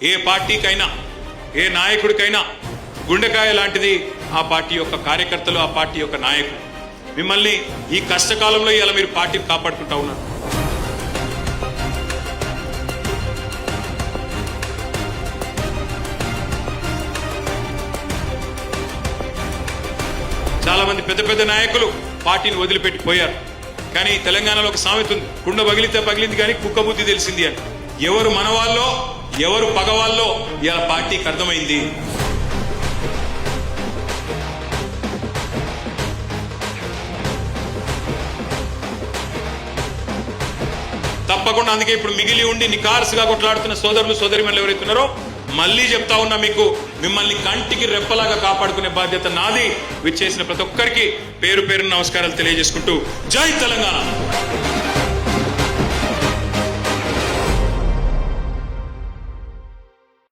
ఏ పార్టీకైనా ఏ నాయకుడికైనా గుండెకాయ లాంటిది ఆ పార్టీ యొక్క కార్యకర్తలు, ఆ పార్టీ యొక్క నాయకులు. మిమ్మల్ని ఈ కష్టకాలంలో ఇలా మీరు పార్టీని కాపాడుకుంటా ఉన్నారు. చాలా మంది పెద్ద పెద్ద నాయకులు పార్టీని వదిలిపెట్టిపోయారు. కానీ తెలంగాణలో ఒక సామెత ఉంది, కుండ పగిలితే పగిలింది కానీ కుక్క బుద్ధి తెలిసింది అని. ఎవరు మనవాళ్ళో ఎవరు పగవాళ్ళో ఇలా పార్టీకి అర్థమైంది. తప్పకుండా అందుకే ఇప్పుడు మిగిలి ఉండి నికార్సుగా కొట్లాడుతున్న సోదరులు సోదరిమణులు ఎవరైతే ఉన్నారో మళ్ళీ చెప్తా ఉన్నా, మీకు మిమ్మల్ని కంటికి రెప్పలాగా కాపాడుకునే బాధ్యత నాది. విచ్చేసిన ప్రతి ఒక్కరికి పేరు పేరు నమస్కారాలు తెలియజేసుకుంటూ జై తెలంగాణ.